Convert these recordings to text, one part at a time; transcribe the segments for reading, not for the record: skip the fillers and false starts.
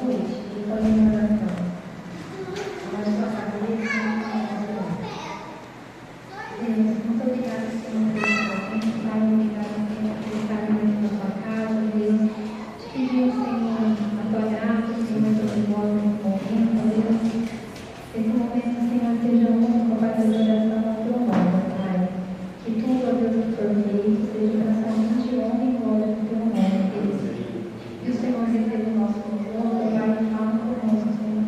noite e fazer uma oração. Agora sua cabeça, Deus, muito obrigada, Senhor, por esse momento. Pai, obrigada, Senhor, por estar dentro da sua casa, Deus. Te pedimos, Senhor, a tua graça, Senhor, sobre nós nesse momento, Deus. Esse momento, Senhor, seja único para fazer oração ao teu nome, Pai. Que tudo, ó Deus, que for feito, seja para somente honra e glória do teu nome, Deus. Que o Senhor receba o nosso louvor, Pai, e fala conosco, Senhor.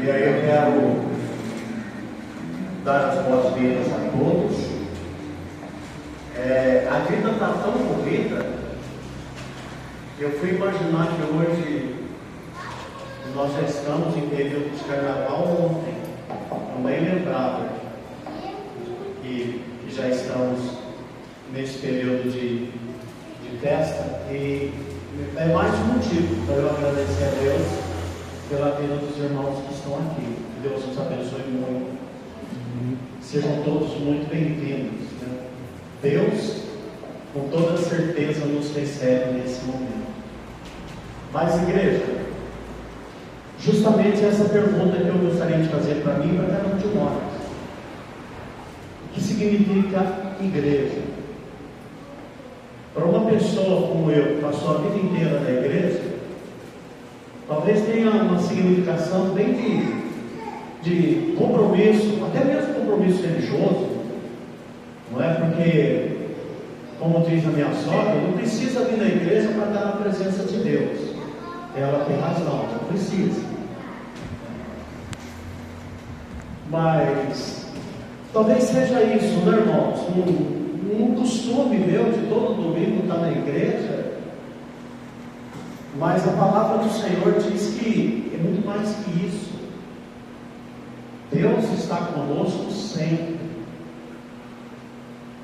E aí eu quero dar as boas-vindas a todos. A vida está tão corrida que eu fui imaginar que hoje nós já estamos em período de carnaval ontem. Eu nem lembrava que já estamos nesse período de festa. E é mais um motivo para eu agradecer a Deus pela vida dos irmãos que estão aqui. Que Deus nos abençoe muito. Sejam todos muito bem-vindos, né? Deus, com toda certeza, nos recebe nesse momento. Mas, igreja, justamente essa pergunta que eu gostaria de fazer para mim e para cada um de nós: o que significa igreja? Para uma pessoa como eu, que passou a vida inteira na igreja, talvez tenha uma significação bem de compromisso, até mesmo compromisso religioso, não é? Porque, como diz a minha sogra, não precisa vir na igreja para estar na presença de Deus. Ela tem razão, não precisa. Mas talvez seja isso, né, irmãos? Um costume meu de todo domingo estar na igreja, mas a palavra do Senhor diz que é muito mais que isso. Deus está conosco sempre.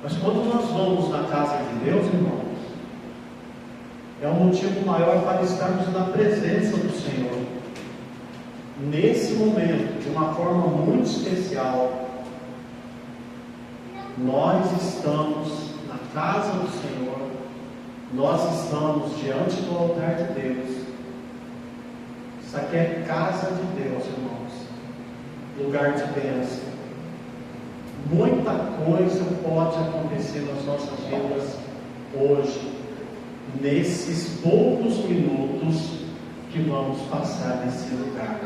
Mas quando nós vamos na casa de Deus, irmãos, é um motivo maior para estarmos na presença do Senhor. Nesse momento, de uma forma muito especial, nós estamos na casa do Senhor, nós estamos diante do altar de Deus. Isso aqui é casa de Deus, irmãos, lugar de bênção. Muita coisa pode acontecer nas nossas vidas hoje, nesses poucos minutos que vamos passar nesse lugar.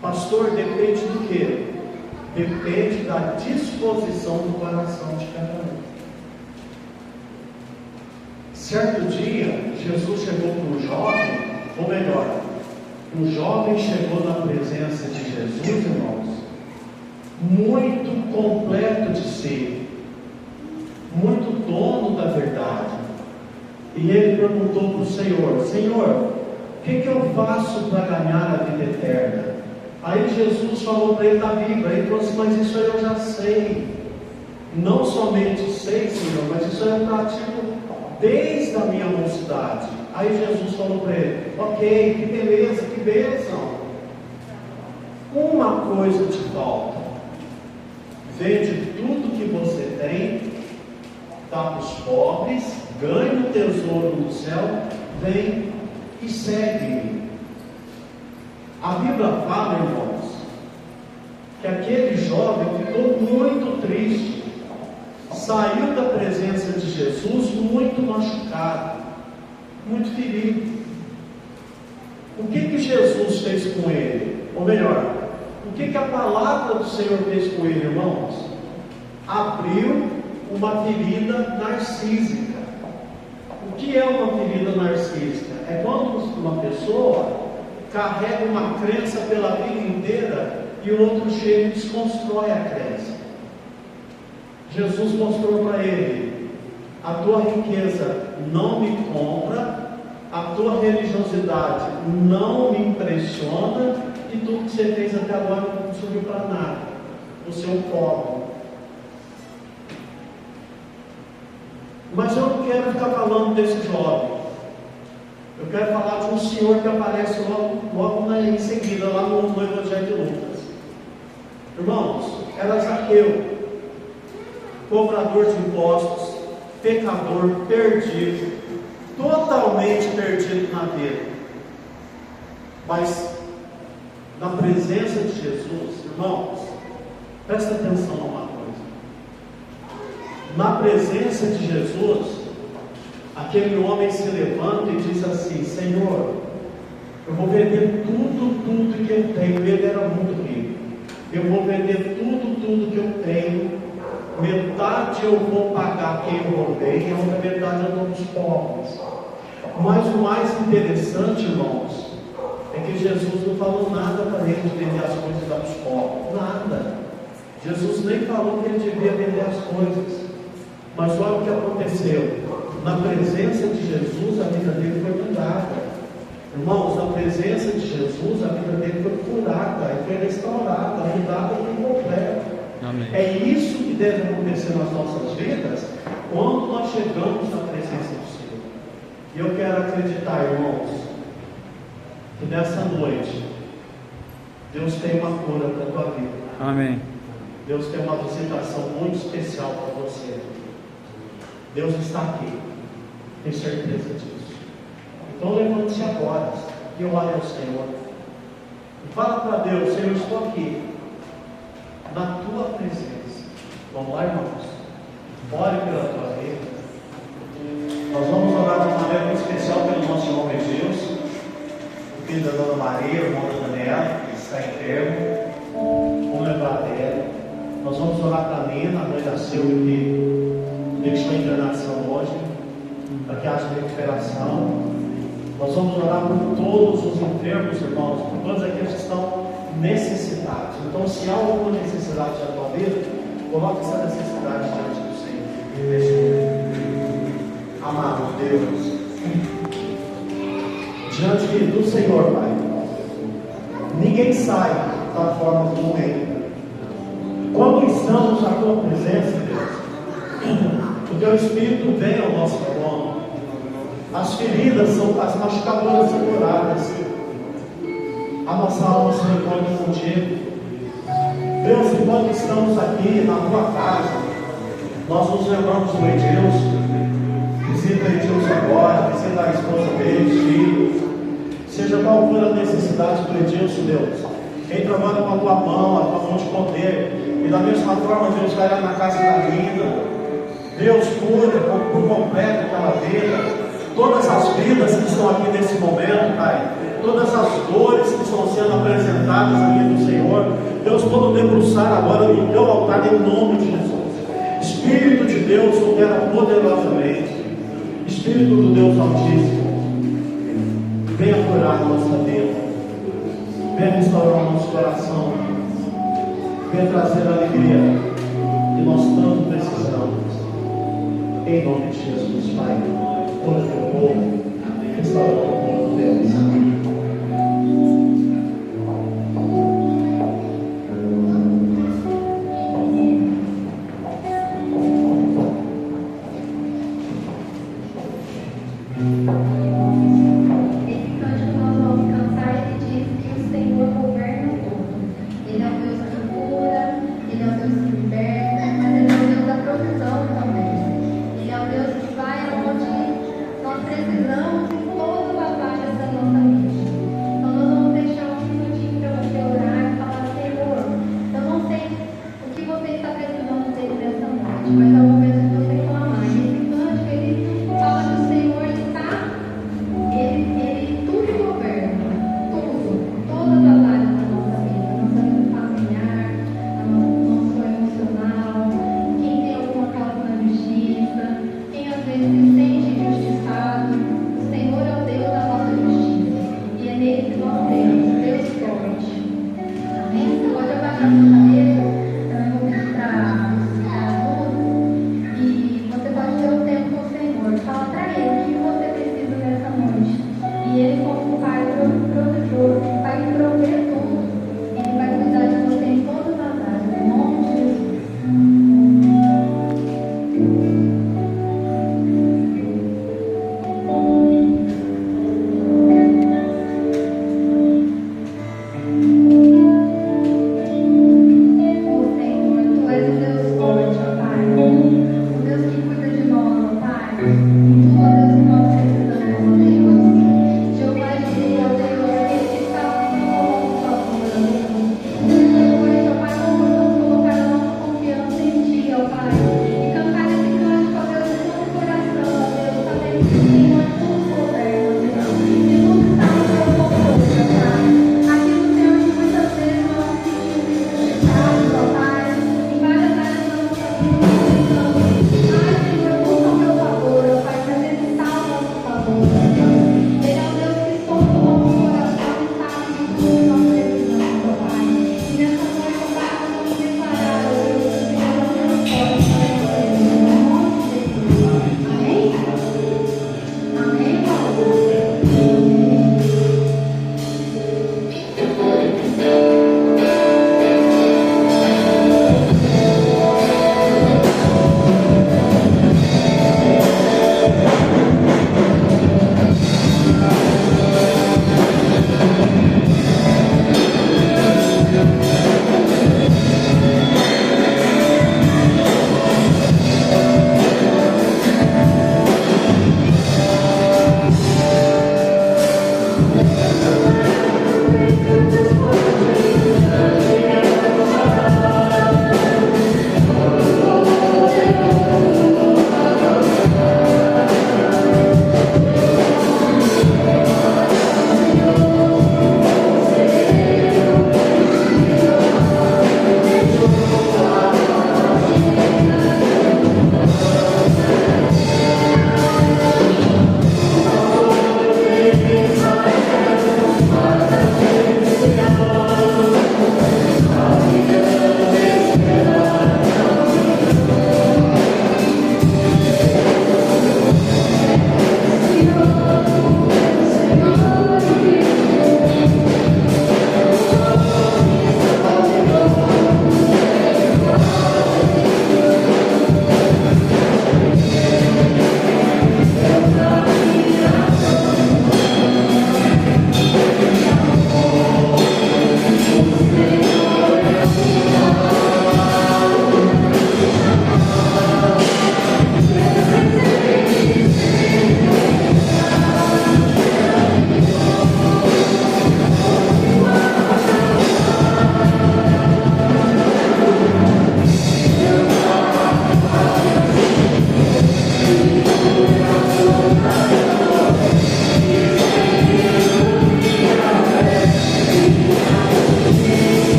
Pastor, depende do quê? Depende da disposição do coração de cada um. Certo dia, Jesus chegou para um jovem, ou melhor, um jovem chegou na presença de Jesus, irmãos, muito completo de si, muito dono da verdade. E ele perguntou para o Senhor: Senhor, o que eu faço para ganhar a vida eterna? Aí Jesus falou para ele da Bíblia. Ele falou assim: mas isso eu já sei. Não somente sei, Senhor, mas isso eu pratico desde a minha mocidade. Aí Jesus falou para ele: ok, que beleza, que bênção. Uma coisa te falta: vende tudo que você tem, dá para os pobres, ganha um tesouro no céu, vem e segue-me. A Bíblia fala, irmãos, que aquele jovem ficou muito triste, saiu da presença de Jesus muito machucado, muito ferido. O que Jesus fez com ele? Ou melhor, o que a palavra do Senhor fez com ele, irmãos? Abriu uma ferida narcísica. O que é uma ferida narcísica? É quando uma pessoa carrega uma crença pela vida inteira e o outro chega e desconstrói a crença. Jesus mostrou para ele: a tua riqueza não me compra, a tua religiosidade não me impressiona, e tudo que você fez até agora não serviu para nada. Você é um pobre. Mas eu não quero ficar falando desse jovem. Eu quero falar de um senhor que aparece logo em seguida, lá no Evangelho de Lucas. Irmãos, era Zaqueu, cobrador de impostos, pecador, perdido, totalmente perdido na vida. Mas na presença de Jesus, irmãos, presta atenção a uma coisa. Na presença de Jesus, aquele homem se levanta e diz assim: Senhor, eu vou vender tudo que eu tenho. Ele era muito rico. Eu vou vender tudo que eu tenho. Metade eu vou pagar quem eu roubei, e a outra metade eu dou aos pobres. Mas o mais interessante, irmãos, é que Jesus não falou nada para ele de vender as coisas da escola, nada. Jesus nem falou que ele devia vender as coisas. Mas olha o que aconteceu. Na presença de Jesus, a vida dele foi mudada. Irmãos, na presença de Jesus, a vida dele foi curada, e foi restaurada, mudada por completo. Amém. É isso que deve acontecer nas nossas vidas quando nós chegamos na presença do Senhor. E eu quero acreditar, irmãos, que nessa noite Deus tem uma cura para a tua vida. Amém. Deus tem uma visitação muito especial para você. Deus está aqui, tenho certeza disso. Então levante-se agora e ore ao Senhor. E fala para Deus: Senhor, eu estou aqui, na tua presença. Vamos lá, irmãos? Ore pela tua vida. Nós vamos orar de uma maneira muito especial pelo nosso irmão Deus, o filho da Dona Maria, o irmão da Daniela, que está enfermo. Vamos lembrar dela. Nós vamos orar para a Nina, a mãe da Silvia, que deixou a internação hoje, para que haja recuperação. Nós vamos orar por todos os enfermos, irmãos, por todos aqueles que estão necessitados. Então, se há alguma necessidade na tua vida, coloque essa necessidade diante do Senhor. Amado Deus, diante do Senhor, Pai, ninguém sai da forma como entra. Quando estamos na tua presença, Deus, o teu Espírito vem ao nosso encontro. As feridas são, as machucaduras são curadas. A nossa alma se encontra contigo. Deus, enquanto estamos aqui na tua casa, nós nos lembramos do Edilson. Visita Edilson agora, visita a esposa dele, os filhos. Seja qual for a necessidade do Edilson, Deus, entra agora com a tua mão de poder. E da mesma forma, Deus, vai lá na casa da Nina. Deus, cura por completo aquela vida. Todas as vidas que estão aqui nesse momento, Pai, todas as dores que estão sendo apresentadas aqui do Senhor, Deus, todo debruçar agora no teu altar em nome de Jesus. Espírito de Deus, opera poderosamente. Espírito do Deus Altíssimo, venha curar a nossa vida, venha restaurar o nosso coração, venha trazer a alegria que nós tanto precisamos. Em nome de Jesus, Pai. Todo o teu povo, restaura o teu povo, Deus. Precisamos de toda a batalha da nossa vida.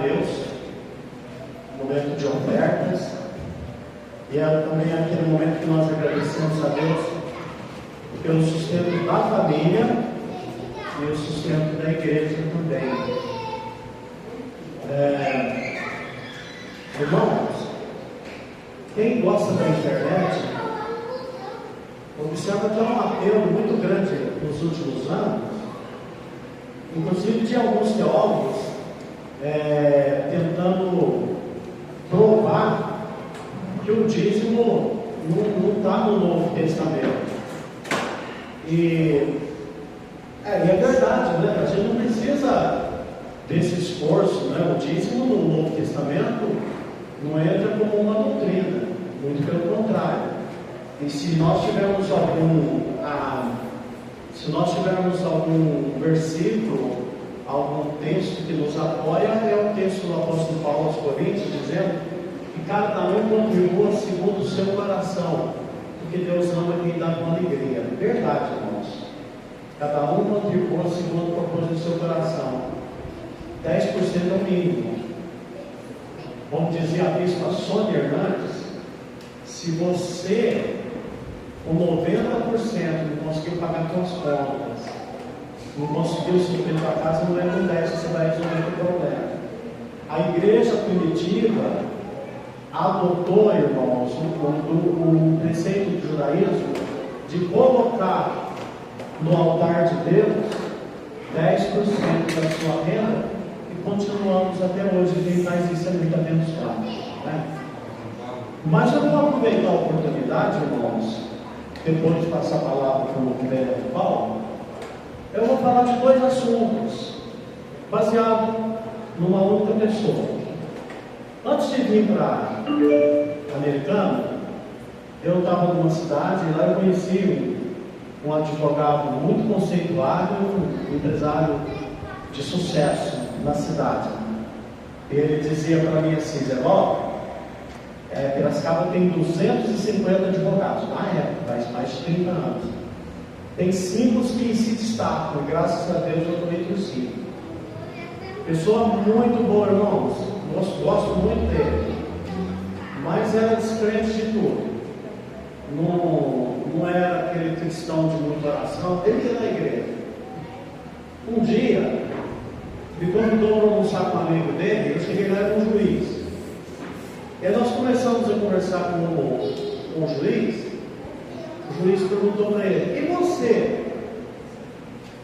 Deus, momento de ofertas, e é também aquele momento que nós agradecemos a Deus pelo sustento da família e o sustento da igreja também. Irmãos, quem gosta da internet observa que há um apelo muito grande nos últimos anos, inclusive de alguns teólogos tentando provar que o dízimo não está no Novo Testamento. E é verdade, né? A gente não precisa desse esforço, né? O dízimo no Novo Testamento não entra como uma doutrina, muito pelo contrário. E se nós tivermos algum versículo, algum texto que nos apoia, é o texto do apóstolo Paulo aos Coríntios, dizendo que cada um contribua segundo o seu coração, porque Deus ama quem dá com alegria. Verdade, irmãos. Cada um contribua segundo o propósito do seu coração. 10% é o mínimo. Como dizia a bispa Sônia Hernandes, se você, com 90%, não conseguiu pagar suas contas, não conseguiu suprir sua casa, não é com 10% que você vai resolver o problema. A igreja primitiva adotou, irmãos, o preceito do judaísmo de colocar no altar de Deus 10% da sua renda, e continuamos até hoje. Quem faz isso é muito abençoado, né? Mas eu vou aproveitar a oportunidade, irmãos, depois de passar a palavra para o vereador Paulo. Eu vou falar de dois assuntos, baseado numa outra pessoa. Antes de vir para Americana, eu estava numa cidade e lá eu conheci um advogado muito conceituado, um empresário de sucesso na cidade. Ele dizia para mim assim: Zé Ló, Piracicaba tem 250 advogados, na época, faz mais de 30 anos. Tem 5 que se destacam, e graças a Deus eu estou entre os 5. Pessoa muito boa, irmãos, gosto muito dele, mas era descrente de tudo. Não era aquele cristão de muita oração. Ele ia na igreja. Um dia, me convidou para almoçar com um amigo dele. Eu cheguei lá com um juiz. E aí nós começamos a conversar com o juiz. O juiz perguntou para ele: e você?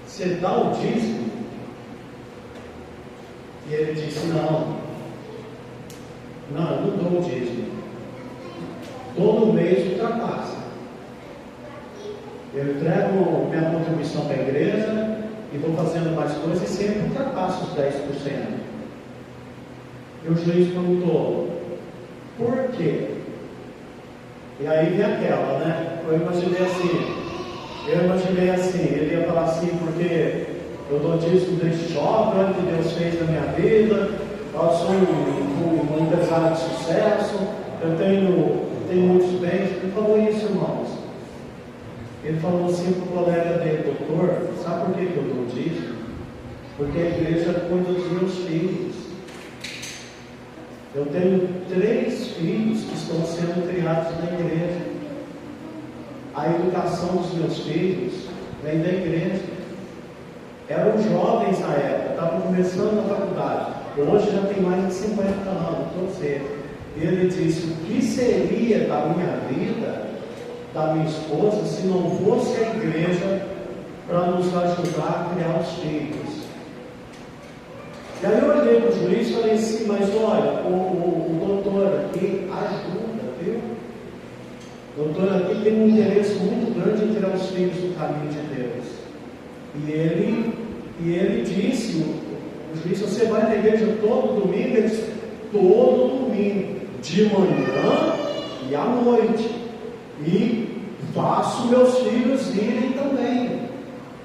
Você dá o dízimo? E ele disse: não, eu não dou o dízimo. Todo mês ultrapassa. Eu entrego minha contribuição para a igreja e vou fazendo mais coisas e sempre ultrapasso os 10%. E o juiz perguntou: por quê? E aí vem aquela, né? Eu imaginei assim, ele ia falar assim: porque eu dou dízimo desde jovem, olha o que Deus fez na minha vida, eu sou um empresário de sucesso, eu tenho muitos bens. Ele falou isso, irmãos. Ele falou assim para o colega dele: doutor, sabe por que eu dou dízimo? Porque a igreja cuida dos meus filhos. Eu tenho 3 filhos que estão sendo criados na igreja. A educação dos meus filhos vem da igreja. Eram jovens na época, estavam começando na faculdade. Hoje já tem mais de 50 anos, todos eles. Ele disse: o que seria da minha vida, da minha esposa, se não fosse a igreja para nos ajudar a criar os filhos? E aí eu olhei para o juiz e falei assim: mas olha, o doutor aqui ajuda, viu? O doutor aqui tem um interesse muito grande em tirar os filhos do caminho de Deus. E ele disse, o juiz: você vai na igreja todo domingo? Ele disse: todo domingo, de manhã e à noite, e faço meus filhos irem também.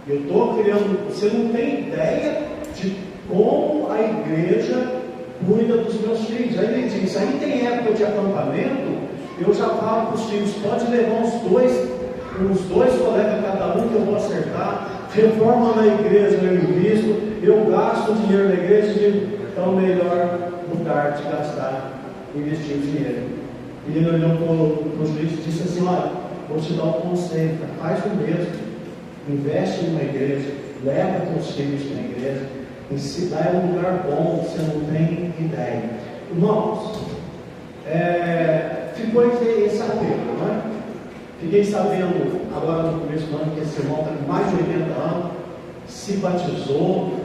Eu estou criando. Você não tem ideia de como a igreja cuida dos meus filhos. Aí ele diz: aí tem época de acampamento, eu já falo para os filhos: pode levar uns dois colegas cada um, que eu vou acertar. Reforma na igreja, eu invisto, eu gasto dinheiro na igreja. é o melhor lugar de gastar, investir o dinheiro. E ele olhou para o juiz e disse assim: olha, vou te dar um conselho, faz o mesmo. Investe em uma igreja, leva teus filhos para a igreja, lá é um lugar bom, você não tem ideia. Irmãos, ficou esse apelo, não é? Fiquei sabendo agora no começo do ano que esse irmão está com mais de 80 anos, se batizou,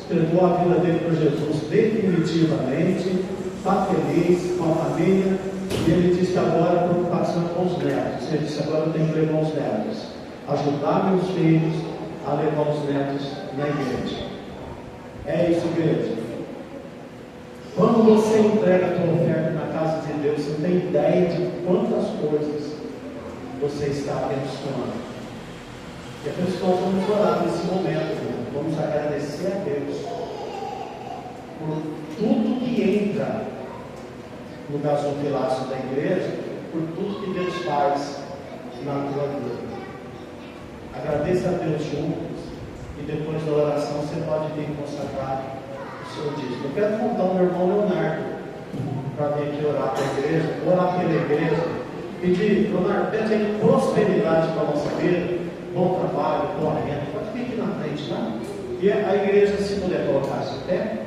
entregou a vida dele para Jesus definitivamente, está feliz com a família, e ele disse que agora a preocupação é com os netos. Ele disse: agora eu tenho que levar os netos, ajudar meus filhos a levar os netos na igreja. É isso, igreja. Quando você entrega a tua oferta na casa de Deus, você tem ideia de quantas coisas você está abençoando. E é por isso que nós vamos orar nesse momento. Vamos agradecer a Deus por tudo que entra no gasofilaço da igreja, por tudo que Deus faz na tua vida. Agradeça a Deus juntos, e depois da oração você pode vir consagrar o seu dízimo. Eu quero contar o meu irmão Leonardo para vir aqui orar para a igreja, orar pela igreja, pedir: Leonardo, pede aí prosperidade para a nossa vida, bom trabalho, boa renda. Pode vir aqui na frente, tá? E a igreja, se puder colocar-se em pé.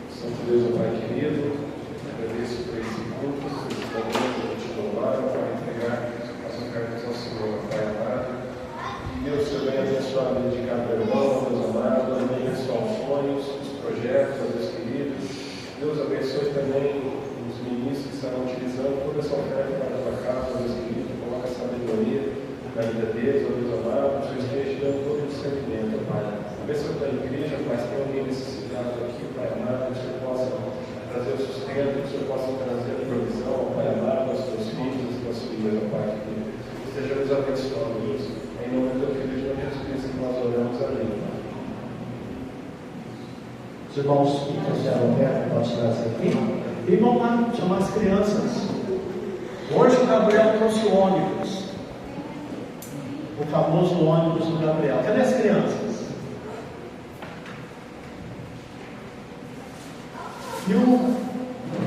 Santo Deus, ó Pai querido, agradeço por esse culto, por esse momento de te louvar, para entregar as ofertas ao Senhor, Pai amado. Que Deus te venha abençoar a vida de cada irmão, Deus amado, venha abençoar os sonhos, os projetos, ó Deus querido. Deus abençoe também os ministros que estarão utilizando toda essa oferta para a tua casa, ó Deus querido. Coloca a sabedoria na vida deles, ó Deus amado, que o Senhor esteja dando todo o discernimento, Pai. Abençoe a tua igreja, Pai, se tem alguém necessitado aqui, Pai amado, que o Senhor possa trazer o sustento, que o Senhor possa trazer a provisão, Pai amado, aos teus filhos, às tuas filhas, ó Pai, que estejamos abençoando isso. Em nome do teu Filho Jesus Cristo que nós oramos, amém. Os irmãos que trouxeram a oferta, pode trazer aqui. E vamos lá chamar as crianças. Hoje o Gabriel trouxe o ônibus, o famoso ônibus do Gabriel. Cadê as crianças? E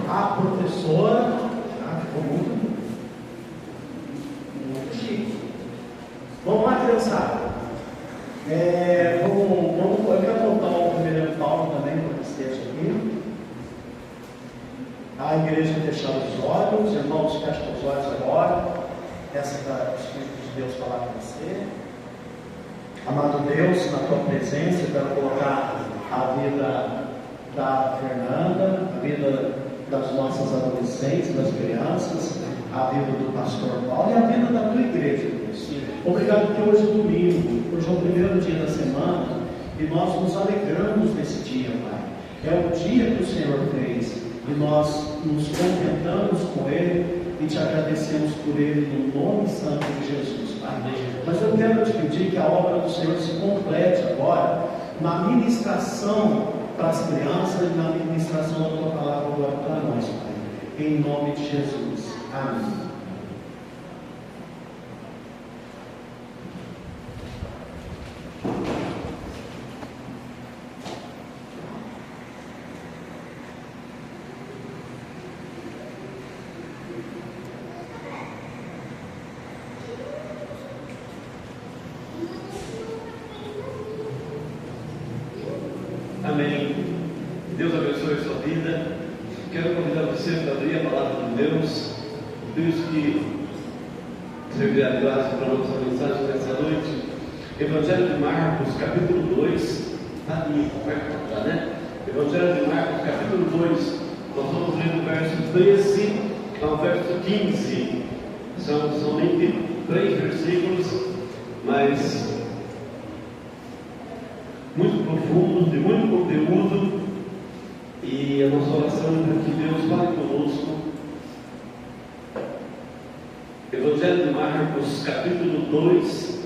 a professora, ficou muito chique. Vamos lá, criançada. Eu quero voltar ao primeiro Paulo também, para que esteja aqui. A igreja fechando os olhos, irmãos, fecha os olhos agora. Essa é o Espírito de Deus falar com você. Amado Deus, na tua presença, eu quero colocar a vida da Fernanda, a vida das nossas adolescentes, das crianças, a vida do pastor Paulo e a vida da tua igreja, Deus. Obrigado porque hoje é domingo, hoje é o primeiro dia da semana e nós nos alegramos nesse dia, Pai. É o dia que o Senhor fez e nós nos contentamos com Ele e te agradecemos por Ele no nome santo de Jesus, Pai. Mas eu quero te pedir que a obra do Senhor se complete agora na ministração para as crianças e na ministração da tua palavra agora para nós, Pai. Em nome de Jesus. Amém. Amém. Deus abençoe a sua vida. Quero convidar você para abrir a palavra de Deus. Deus que servirá de graça para a nossa mensagem nessa noite. Evangelho de Marcos, capítulo 2. Está ali, vai contar, né? Evangelho de Marcos, capítulo 2. Nós vamos ler do verso 13 ao verso 15. São somente 3 versículos, mas muito profundo, de muito conteúdo, e a nossa oração é para que Deus fale conosco. Evangelho de Marcos, capítulo 2,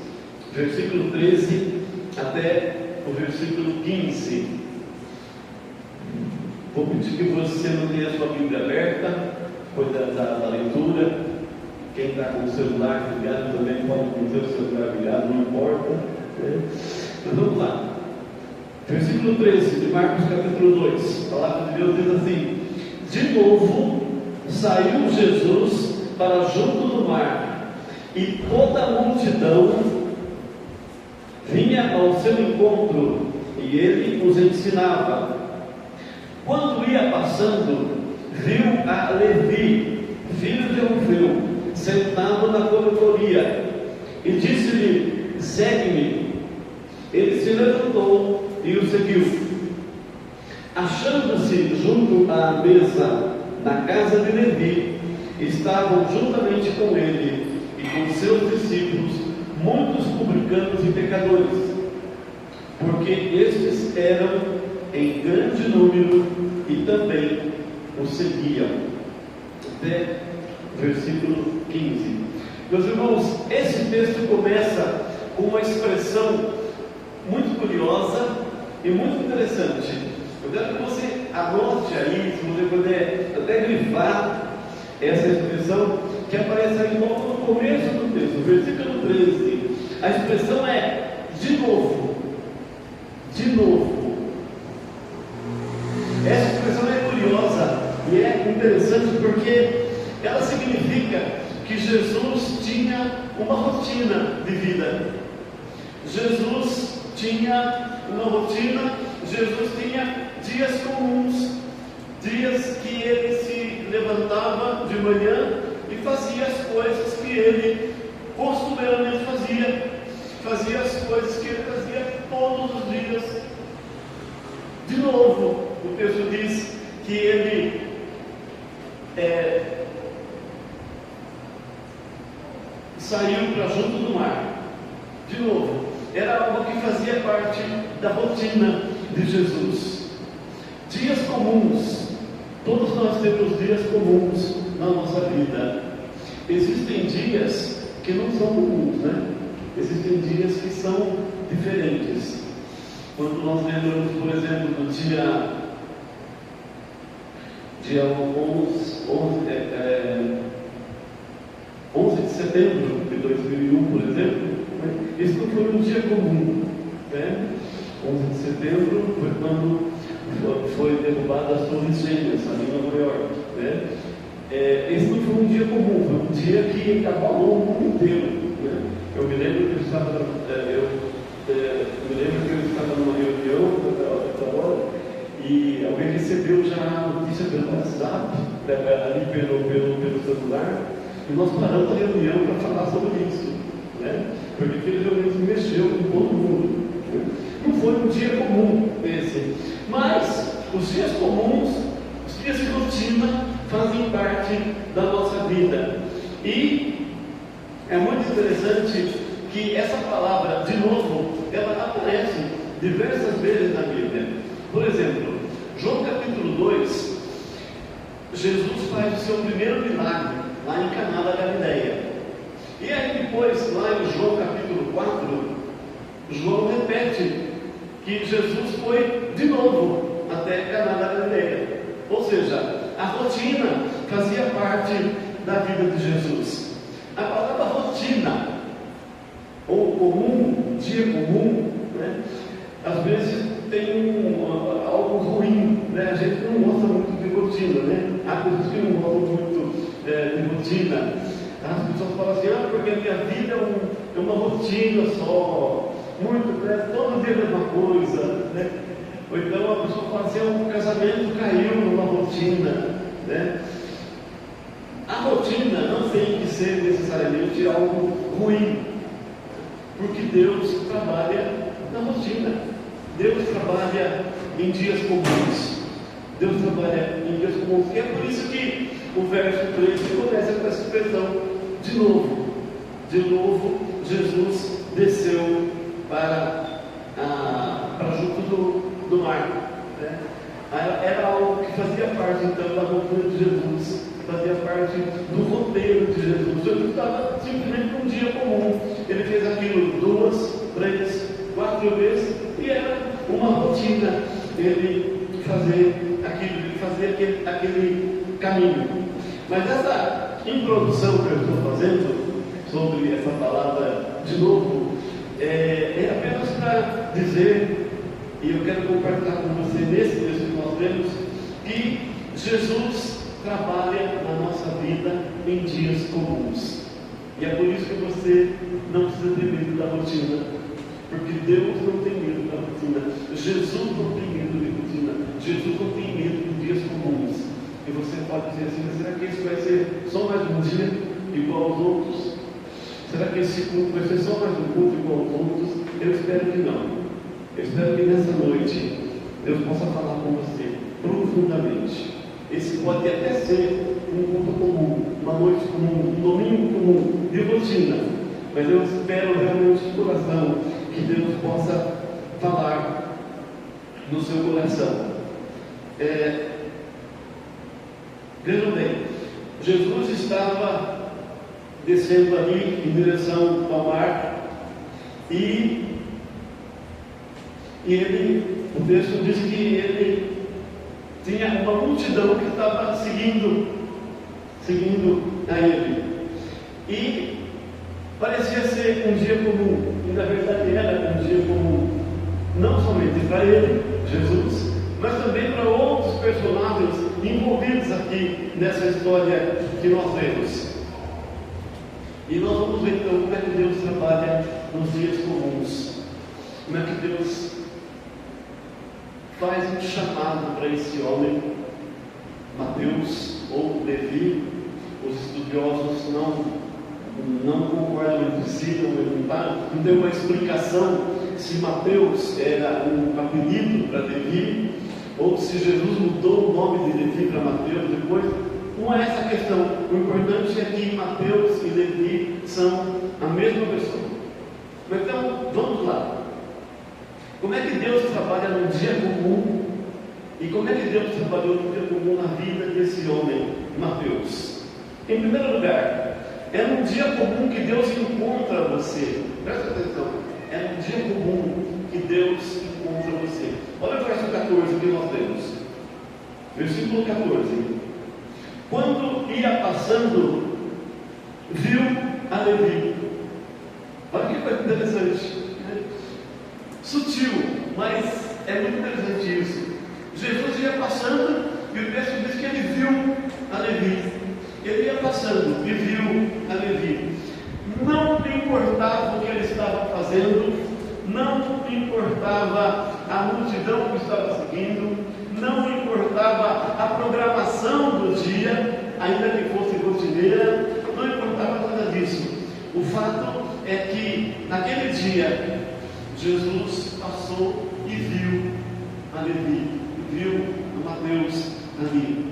versículo 13 até o versículo 15. Vou pedir que você mantenha a sua Bíblia aberta, depois da leitura. Quem está com o celular ligado também pode manter o celular ligado, não importa. Mas vamos lá. Versículo 13 de Marcos capítulo 2, a palavra de Deus diz assim: de novo saiu Jesus para junto do mar, e toda a multidão vinha ao seu encontro, e ele os ensinava. Quando ia passando, viu a Levi, filho de Alfeu, sentado na coletoria, e disse-lhe: segue-me. Ele se levantou e o seguiu. Achando-se junto à mesa na casa de Levi, estavam juntamente com ele e com seus discípulos muitos publicanos e pecadores, porque estes eram em grande número e também o seguiam. Até versículo 15. Meus irmãos, esse texto começa com uma expressão muito curiosa e muito interessante. Eu quero que você anote aí, se você puder até grifar essa expressão que aparece aí logo no começo do texto, versículo 13. A expressão é de novo. De novo. Essa expressão é curiosa e é interessante porque ela significa que Jesus tinha uma rotina de vida. Jesus tinha uma rotina, Jesus tinha dias comuns, dias que ele se levantava de manhã e fazia as coisas que ele costumeiramente fazia as coisas que ele fazia todos os dias. De novo, o texto diz que ele saiu para junto do mar. De novo, era algo que fazia parte da rotina de Jesus. Dias comuns. Todos nós temos dias comuns na nossa vida. Existem dias que não são comuns, né? Existem dias que são diferentes. Quando nós lembramos, por exemplo, do dia 11 de setembro de 2001, por exemplo, isso não foi um dia comum, né? 11 de setembro foi quando foi derrubada as Torres Gêmeas ali em Nova York, né? Esse não foi um dia comum, foi um dia que abalou o mundo inteiro, né? Eu me lembro que eu estava numa reunião outra hora, e alguém recebeu já a notícia pelo WhatsApp, ali pelo celular, e nós paramos a reunião para falar sobre isso, né? Porque aquele reunião mexeu com todo mundo, né? Não foi um dia comum esse, mas os dias comuns, os dias de rotina, fazem parte da nossa vida. E é muito interessante que essa palavra, de novo, ela aparece diversas vezes na Bíblia. Por exemplo, João capítulo 2, Jesus faz o seu primeiro milagre lá em Caná da Galileia. E aí depois, lá em João capítulo 4, João repete que Jesus foi de novo até Caná da Galileia. Ou seja, a rotina fazia parte da vida de Jesus. A palavra rotina, ou comum, dia comum, né? Às vezes tem algo ruim, né? A gente não gosta muito de rotina, né? Há pessoas que não gostam muito de rotina. As pessoas falam assim, porque a minha vida é uma rotina só, muito, né? Todo dia a mesma coisa, né? Ou então a pessoa fala assim, o casamento caiu numa rotina, né? A rotina não tem que ser necessariamente algo ruim, porque Deus trabalha na rotina. Deus trabalha em dias comuns. Deus trabalha em dias comuns. E é por isso que o verso 13 começa com essa expressão. De novo, Jesus desceu para junto do mar, né? Era algo que fazia parte então da rotina de Jesus, fazia parte do roteiro de Jesus. Jesus estava simplesmente num dia comum. Ele fez aquilo 2, 3, 4 vezes e era uma rotina ele fazer aquele caminho. Mas essa introdução que eu estou fazendo sobre essa palavra de novo é apenas para dizer E eu quero compartilhar com você nesse texto que nós lemos que Jesus trabalha na nossa vida em dias comuns. E é por isso que você não precisa ter medo da rotina, porque Deus não tem medo da rotina, Jesus não tem medo de rotina, Jesus não tem medo de dias comuns. E você pode dizer assim: mas será que esse vai ser só mais um dia igual aos outros? Será que esse culto vai ser só mais um culto igual aos outros? Eu espero que não. Eu espero que nessa noite Deus possa falar com você profundamente. Esse pode até ser um culto comum, uma noite comum, um domingo comum, de rotina. Mas eu espero realmente de coração que Deus possa falar no seu coração. Vejam bem, Jesus estava descendo ali em direção ao mar e ele, o texto diz que ele tinha uma multidão que estava seguindo a ele. E parecia ser um dia comum, e na verdade era um dia comum, não somente para ele, Jesus, mas também para outros personagens envolvidos aqui nessa história que nós vemos. E nós vamos ver então como é que Deus trabalha nos dias comuns, como é que Deus faz um chamado para esse homem, Mateus ou Levi. Os estudiosos não concordam entre si, não tem uma explicação se Mateus era um apelido para Levi, ou se Jesus mudou o nome de Levi para Mateus depois. Não é essa a questão. O importante é que Mateus e Levi são a mesma pessoa. Então, vamos lá. Como é que Deus trabalha num dia comum? E como é que Deus trabalhou num dia comum na vida desse homem, Mateus? Em primeiro lugar, é num dia comum que Deus encontra você. Presta atenção. É num dia comum que Deus encontra você. Olha o verso 14 que nós lemos. Versículo 14. Quando ia passando, viu a Levi. Olha que coisa interessante. Sutil, mas é muito interessante isso. Jesus ia passando e o texto diz que ele viu a Levi. Ele ia passando e viu a Levi. Não importava o que ele estava fazendo, não importava a multidão que estava seguindo, não importava a programação do dia, ainda que fosse rotineira, não importava nada disso. O fato é que naquele dia Jesus passou e viu a Levi, viu a Mateus ali.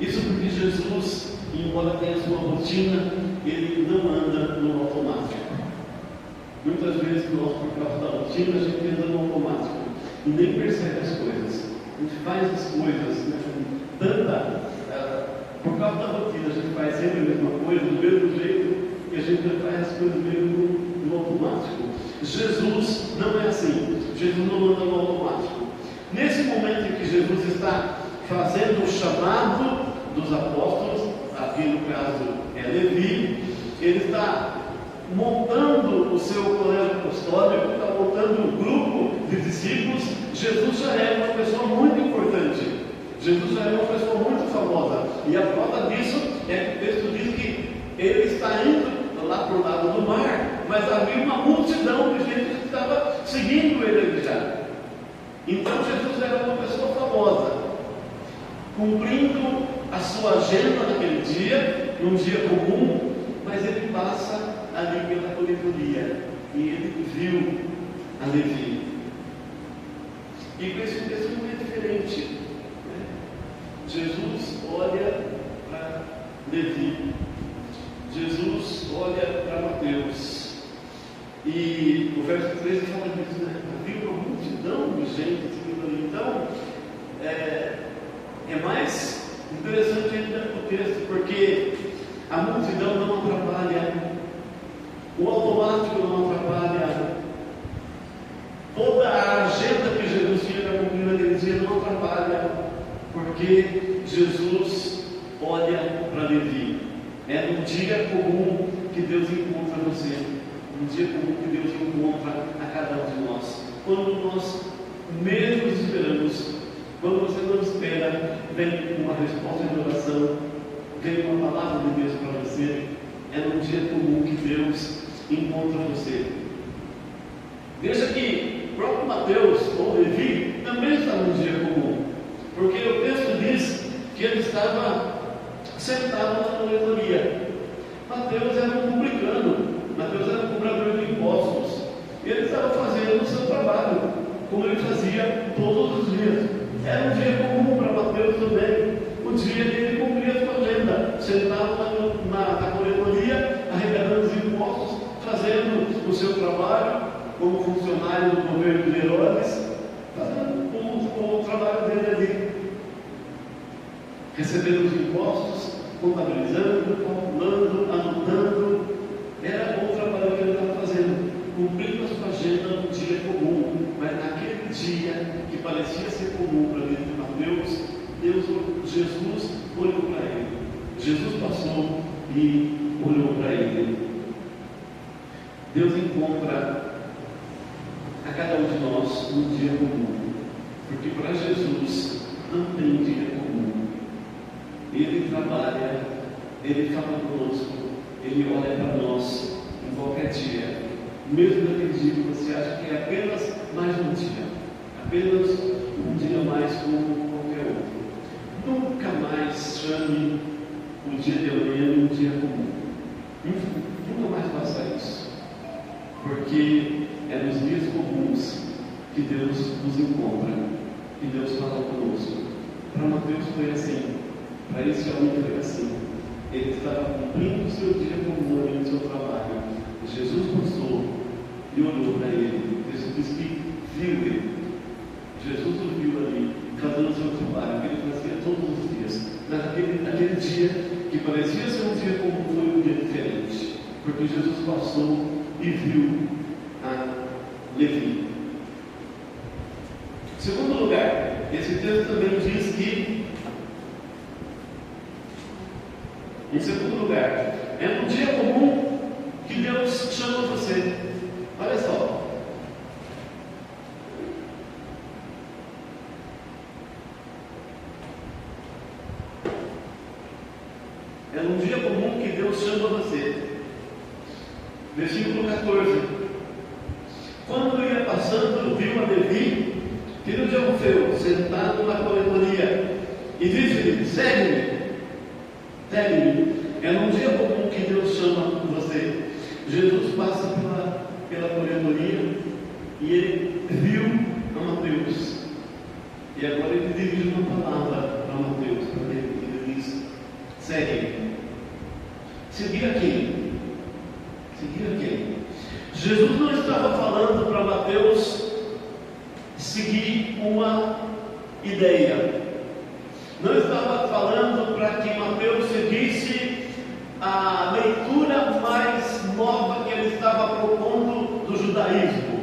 Isso porque Jesus, embora tenha sua rotina, ele não anda no automático. Muitas vezes nós, por causa da rotina, a gente anda no automático e nem percebe as coisas. A gente faz as coisas, né, com tanta... por causa da rotina, a gente faz sempre a mesma coisa, do mesmo jeito, e a gente faz as coisas mesmo no automático. Jesus não é assim. Jesus não anda no automático. Nesse momento em que Jesus está fazendo o chamado dos apóstolos, aqui no caso é Levi, ele está montando o seu colégio apostólico, está montando um grupo de discípulos. Jesus já é uma pessoa muito importante, Jesus já é uma pessoa muito famosa, e a prova disso é que o texto diz que ele está indo lá para o lado do mar, mas havia uma multidão de gente que estava seguindo ele já. Então Jesus era uma pessoa famosa, cumprindo a sua agenda naquele dia, num dia comum, mas ele passa ali pela coletoria e ele viu a Levi. E com esse testemunho é diferente, né? Jesus olha para Levi, Jesus olha para Mateus, e o verso 13 fala disso, né? Havia uma multidão de gente seguindo ali. Então, é mais interessante ainda o texto, porque a multidão não atrapalha, o automático não atrapalha, toda a agenda que Jesus tinha para cumprir naquele dia não atrapalha, porque Jesus olha para Levi. É no dia comum que Deus encontra você, no dia comum que Deus encontra a cada um de nós. Quando nós mesmo esperamos, quando você não espera, vem uma resposta de oração, vem uma palavra de Deus para você. É num dia comum que Deus encontra você. Veja que o próprio Mateus ou Levi também está num dia comum, porque o texto diz que ele estava sentado na coletoria. Mateus era um publicano, Mateus era um cobrador de impostos. Ele estava fazendo o seu trabalho, como ele fazia todos os dias. Era um dia comum para Mateus também, o dia que ele cumpria a sua agenda, sentado na coletoria, arrecadando os impostos, fazendo o seu trabalho como funcionário do governo de Herodes, fazendo o trabalho dele ali, recebendo os impostos, contabilizando, calculando, anotando. Era o trabalho que ele estava fazendo, cumprindo a sua agenda no dia comum. Mas naquele dia que parecia ser comum para Mateus, Jesus olhou para ele. Jesus passou e olhou para ele. Deus encontra a cada um de nós um dia comum, porque para Jesus não tem dia comum. Ele trabalha, Ele fala conosco, Ele olha para nós em qualquer dia, mesmo naquele dia que você acha que é apenas mais um dia, apenas um dia mais como qualquer outro. Nunca mais chame o dia de amanhã de um dia comum. Nunca mais faça isso, porque é nos dias comuns que Deus nos encontra, que Deus fala conosco. Para Mateus foi assim, para esse homem foi assim. Ele estava cumprindo o seu dia comum ali no seu trabalho. Jesus passou e olhou para ele. Jesus disse que viu ele. Jesus o viu ali, fazendo o seu trabalho, que ele fazia todos os dias. Naquele dia, que parecia ser um dia comum, foi um dia diferente. Porque Jesus passou e viu a Levi. Em segundo lugar, esse texto também diz que, em segundo lugar, é um dia comum que Deus chama você. Olha só. É um dia comum que Deus chama você. Versículo 14. Quando ia passando, viu a Levi, filho de Alfeu, sentado na coletoria, e disse-lhe: segue-me. Segue-me. É num dia comum que Deus chama você. Jesus passa pela coletoria e ele viu a Mateus. E agora ele dirige uma palavra para Mateus, para ele. Ele diz: segue-me. Seguir a quem? Seguir a quem? Jesus não estava falando para Mateus seguir uma ideia. Não estava falando para que Mateus seguisse a leitura mais nova que ele estava propondo do judaísmo.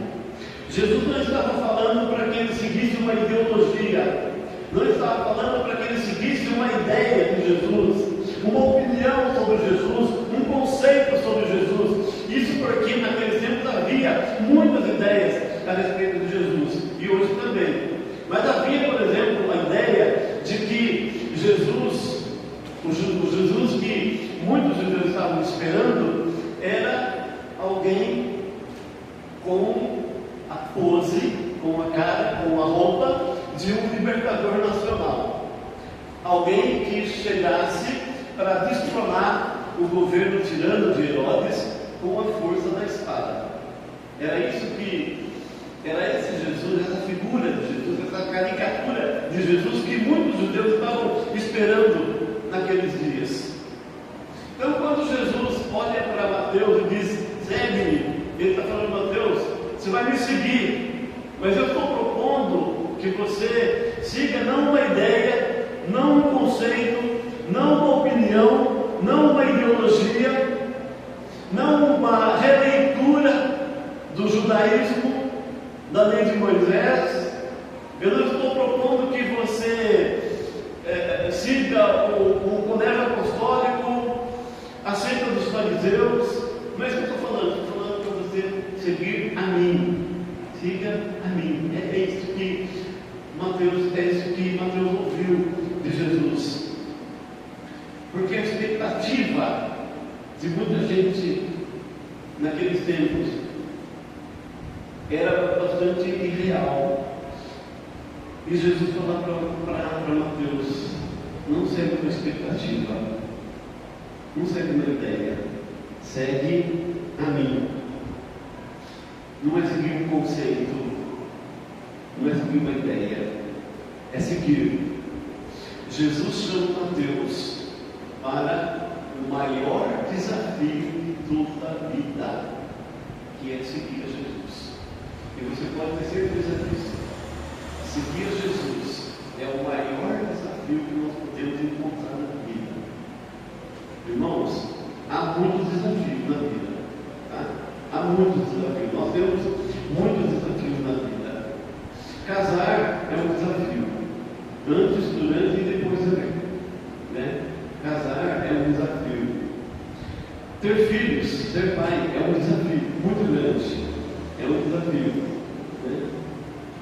Jesus não estava falando para que ele seguisse uma ideologia. Não estava falando para que ele seguisse uma ideia de Jesus, uma opinião sobre Jesus, um conceito sobre Jesus. Isso porque naqueles tempos havia muitas ideias a respeito de Jesus, e hoje também. Mas havia, por exemplo, a ideia de que Jesus, o Jesus que muitos judeus estavam esperando, era alguém com a pose, com a cara, com a roupa de um libertador nacional. Alguém que chegasse para destronar o governo tirano de Herodes com a força da espada. Era esse Jesus, essa figura de Jesus, essa caricatura de Jesus que muitos judeus estavam esperando naqueles dias. Então, quando Jesus olha para Mateus e diz: segue-me, ele está falando: Mateus, você vai me seguir, mas eu estou propondo que você siga não uma ideia, não um conceito, não uma opinião, não uma ideologia, não uma releitura do judaísmo, da lei de Moisés. Eu não estou propondo que você siga o colégio apostólico, a seita dos fariseus. Não é isso que eu estou falando. Estou falando para você seguir a mim, siga a mim. É isso que Mateus ouviu de Jesus. Porque a expectativa de muita gente naqueles tempos era bastante irreal. E Jesus falou para Mateus: não segue uma expectativa, não segue uma ideia, segue a mim. Não é seguir um conceito, não é seguir uma ideia, é seguir. Jesus chama Mateus para o maior desafio de toda a vida, que é seguir a Jesus. E você pode ter certeza disso. Seguir a Jesus é o maior desafio que nós podemos encontrar na vida. Irmãos, há muitos desafios na vida. Tá? Há muitos desafios. Nós temos muitos desafios na vida. Casar é um desafio. Antes, durante e depois também. Né? Casar é um desafio. Ter filhos, ser pai, é um desafio muito grande. É um desafio. Né?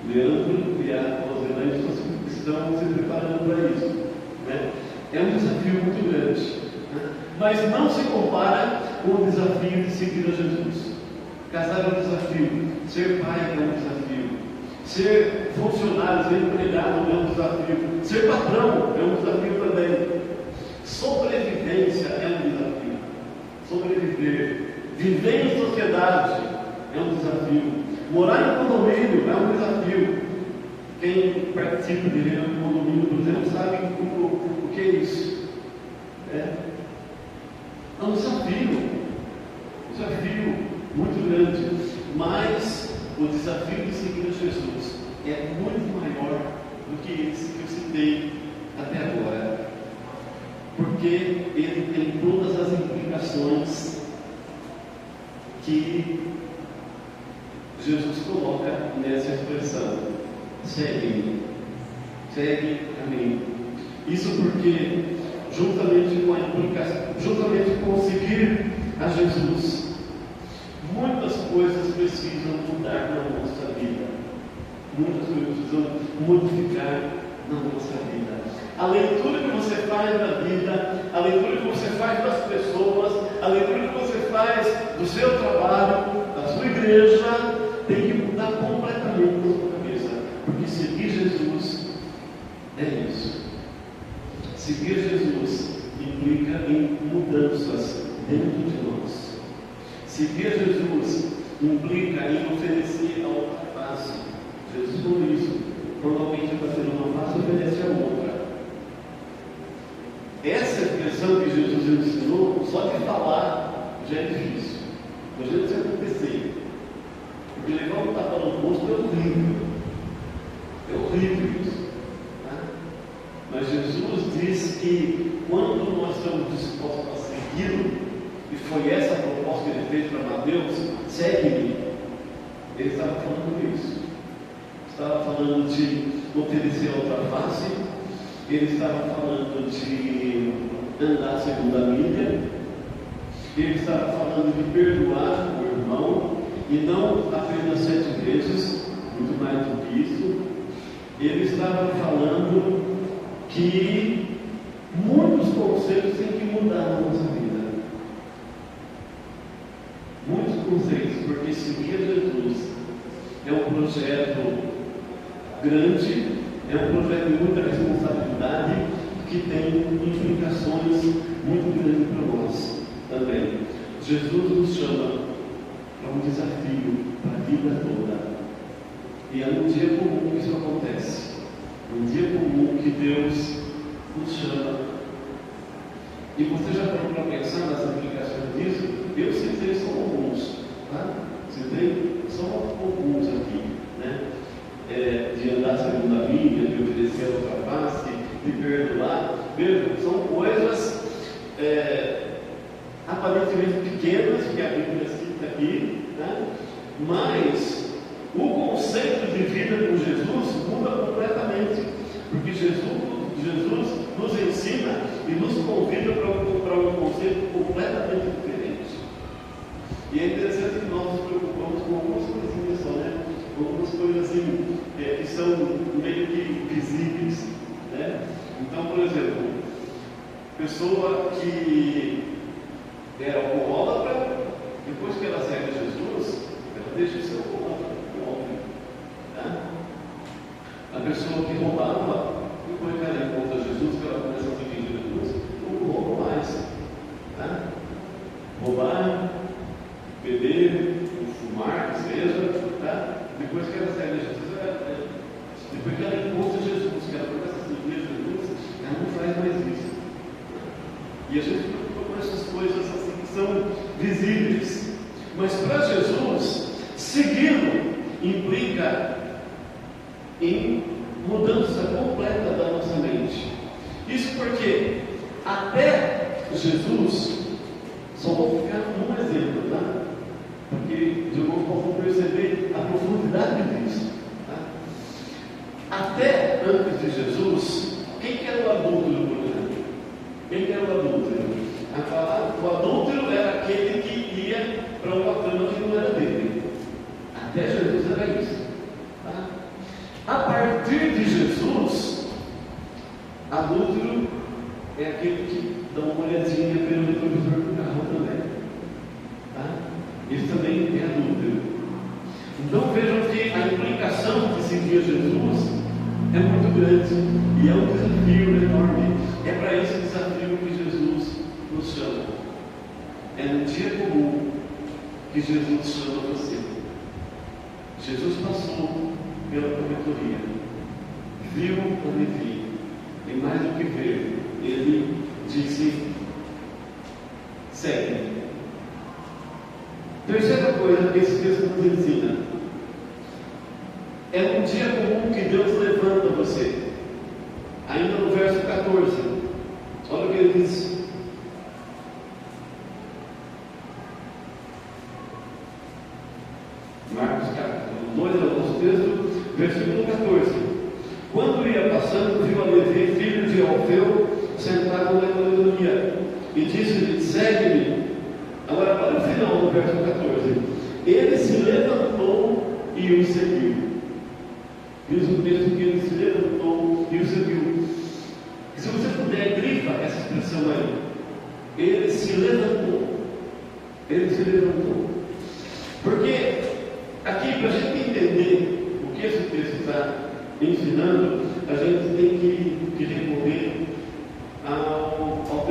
Leandro e a Roselane estão se preparando para isso. Né? É um desafio muito grande. Né? Mas não se compara com o desafio de seguir a Jesus. Casar é um desafio. Ser pai é um desafio. Ser funcionário, ser empregado é um desafio. Ser patrão é um desafio também. Sobrevivência é um desafio. Sobreviver. Viver em sociedade é um desafio. Morar em condomínio é um desafio. Quem participa de reunião de condomínio, por exemplo, sabe o que é isso. É um desafio. Um desafio muito grande. Mas o desafio de seguir a Jesus é muito maior do que esse que eu citei até agora. Porque ele tem todas as implicações que Jesus coloca nessa expressão: segue-me, segue a mim. Isso porque, juntamente com seguir a Jesus, muitas coisas precisam mudar na nossa vida. Muitas coisas precisam modificar na nossa vida. A leitura que você faz da vida, a leitura que você faz das pessoas, a leitura que você faz do seu trabalho, da sua igreja, tem que mudar completamente na sua cabeça. Porque seguir Jesus é isso. Seguir Jesus implica em mudanças dentro de nós. Seguir Jesus implica em oferecer a outra face. Jesus falou isso. Quando alguém está fazendo uma face, oferece a outra. Essa expressão que Jesus ensinou, só de falar já é difícil. Imagina se acontecer. Porque levar um tapa no rosto é horrível. É horrível isso. Tá? Mas Jesus diz que quando nós estamos dispostos a segui-lo, e foi essa a proposta que ele fez para Mateus: segue-me. Ele estava falando isso. Estava falando de oferecer a outra face. Ele estava falando de andar segundo a milha. Ele estava falando de perdoar o irmão, e não apenas 7 vezes, muito mais do que isso. Ele estava falando que muitos conceitos têm que mudar na nossa vida. Muitos conceitos, porque seguir a Jesus é um projeto grande, é um projeto de muita responsabilidade, que tem implicações muito grandes para nós também. Jesus nos chama para um desafio para a vida toda. E é num dia comum que isso acontece. Um dia comum que Deus nos chama. E você já parou para pensar nas implicações disso? Eu citei só alguns, tá? Citei só alguns aqui, né? De andar segundo a Bíblia, de oferecer a outra face, de perdoar. Vejam, são coisas aparentemente pequenas que a Bíblia cita aqui, né? Mas o conceito de vida com Jesus muda completamente, porque Jesus nos ensina e nos convida para um conceito completamente diferente. E é interessante que nós nos preocupamos com algumas coisinhas só, né? algumas coisas assim, que são meio que visíveis, né? Então, por exemplo, pessoa que era alcoólatra, depois que ela segue Jesus, ela deixa de ser alcoólatra, tá? A pessoa que roubava, depois que ela encontra Jesus, que ela começa a seguir Jesus, não rouba mais, tá? Roubar, beber, fumar, que seja, tá? Depois que ela segue Jesus, depois que ela encontra Jesus, que ela começa a seguir Jesus, ela não faz mais isso. E a gente se preocupa com essas coisas assim que são visíveis. Mas para Jesus, segui-lo implica em mudança completa da nossa mente. Isso porque até Jesus, só vou ficar um exemplo, tá? Porque os irmãos possam perceber a profundidade disso. Tá? Até antes de Jesus, quem que era o adúltero, por exemplo? Quem que era o adúltero? O adúltero era aquele que ia para uma cama que não era dele. Até Jesus era isso. Tá? A partir de Jesus, adúltero é aquele que dá uma olhadinha pelo retrovisor do carro também. Tá? Isso também é adúltero. Então vejam que a implicação de seguir Jesus é muito grande e é um desafio enorme. É para esse desafio que Jesus nos chama. É no dia comum que Jesus chama você. Jesus passou pela prometoria, viu o Levi, e mais do que ver, ele disse: segue. Terceira coisa que esse texto nos ensina: é um dia comum que Deus levanta você. Ainda no verso 14, olha o que ele diz. Marcos capítulo 2, é o nosso texto, versículo 14. Quando ia passando, viu a Levi, filho de Alfeu, sentado na galeria, e disse-lhe: segue-me. Agora, para o final do verso 14, ele se levantou e o seguiu. Diz o texto que ele se levantou e o seguiu. Se você puder, grifa essa expressão aí. Ele se levantou. Ele se levantou. Porque aqui, para a gente entender o que esse texto está ensinando, a gente tem que recorrer ao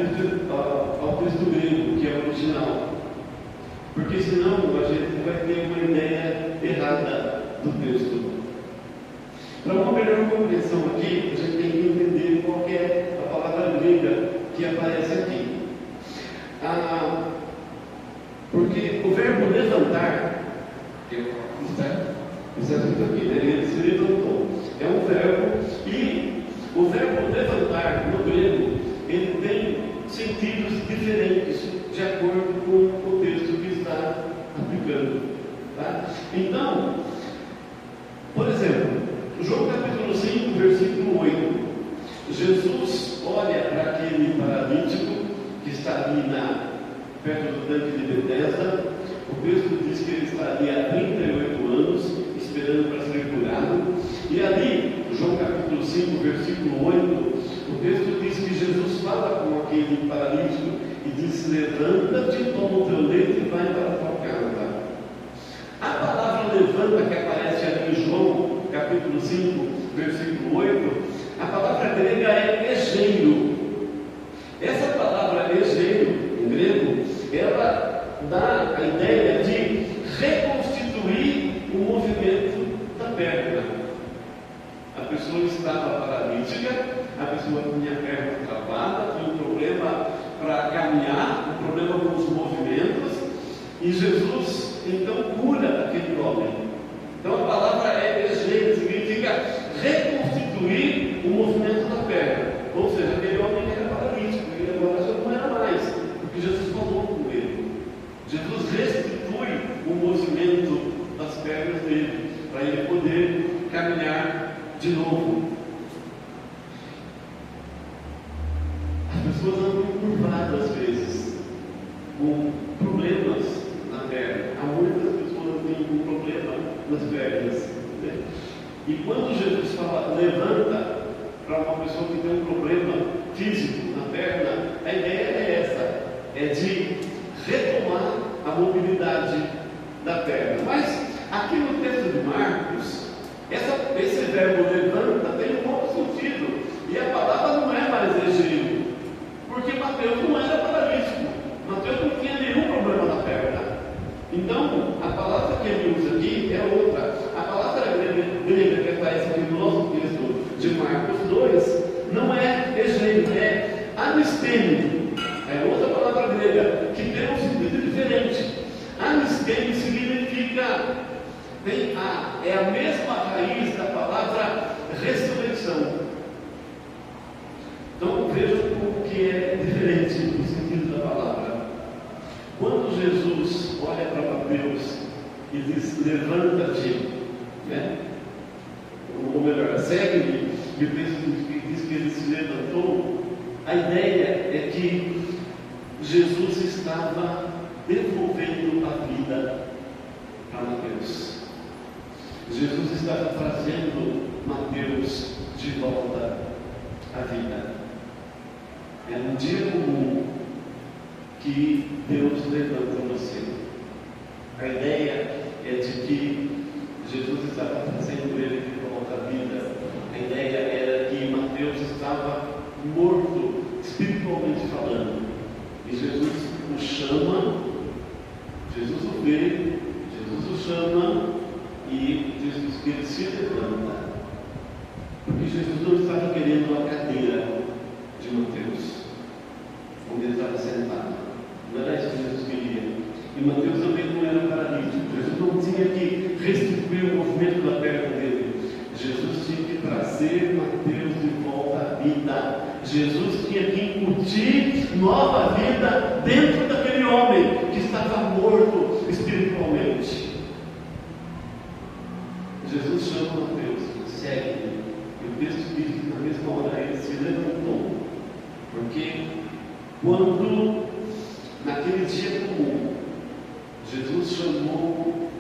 texto grego, que é o original. Porque senão a gente vai ter uma ideia errada do texto. Para uma melhor compreensão aqui, a gente tem que entender qual que é a palavra grega que aparece aqui. Porque o verbo levantar, está escrito aqui, né? Ele se levantou. É um verbo, e o verbo levantar no grego, ele tem sentidos diferentes de acordo com o texto que está aplicando. Tá? Então, por exemplo, João capítulo 5, versículo 8. Jesus olha para aquele paralítico que está ali perto do tanque de Betesda. O texto diz que ele está ali há 38 anos, esperando para ser curado. E ali, João capítulo 5, versículo 8, o texto diz que Jesus fala com aquele paralítico e diz: levanta-te, toma o teu leito e vai para a tua casa. A palavra levanta que aparece ali em João capítulo 5, versículo 8, a palavra grega é egeiro. Essa palavra egeiro, em grego, ela dá a ideia de reconstituir o movimento da perna. A pessoa estava paralítica, a pessoa tinha a perna travada, tinha um problema para caminhar, um problema com os movimentos, e Jesus então cura aquele homem. Então a palavra é egeiro, significa reconstituir o movimento da perna. Ou seja, aquele homem era paralítico, ele agora já não era mais, porque Jesus falou com ele. Jesus restitui o movimento das pernas dele, para ele poder caminhar de novo. As pessoas andam curvadas às vezes, com problemas na perna. Há muitas pessoas que têm um problema nas pernas. E quando Jesus fala levanta para uma pessoa que tem um problema físico na perna, a ideia é essa, é de retomar a mobilidade da perna. Mas aqui no texto de Marcos, esse verbo levanta tem um outro sentido, e a palavra não é mais ligeiro, porque Mateus não era paralítico, Mateus não tinha nenhum problema na perna. Então, a palavra que ele usa aqui é outra. A palavra grega que aparece aqui no nosso texto de Marcos 2 não é egênio, é anistêmio. É outra palavra grega que tem um sentido diferente. Anistêmio significa, é a mesma raiz da palavra ressurreição. Então vejam o que é diferente do sentido da palavra. Quando Jesus olha para Mateus e diz, levanta-te, né? Ou melhor, segue-me, e o texto diz que ele se levantou, a ideia é que Jesus estava devolvendo a vida para Mateus. Jesus estava trazendo Mateus de volta à vida. É um dia comum que Deus levanta você. A ideia é de que Jesus estava trazendo ele de volta à vida. A ideia era que Mateus estava morto, espiritualmente falando. E Jesus o chama, Jesus o vê, Jesus o chama e Jesus que ele se levanta. Porque Jesus não estava querendo a cadeira de Mateus, onde ele estava sentado. Não era isso que Jesus queria. E Mateus também não era paralítico. Jesus não tinha que restituir o movimento da perna dele. Jesus tinha que trazer Mateus de volta à vida. Jesus tinha que incutir nova vida dentro daquele homem que estava morto espiritualmente. Jesus chama Mateus, segue-me. E o texto diz que na mesma hora ele se levantou. Porque quando naquele dia comum, Jesus chamou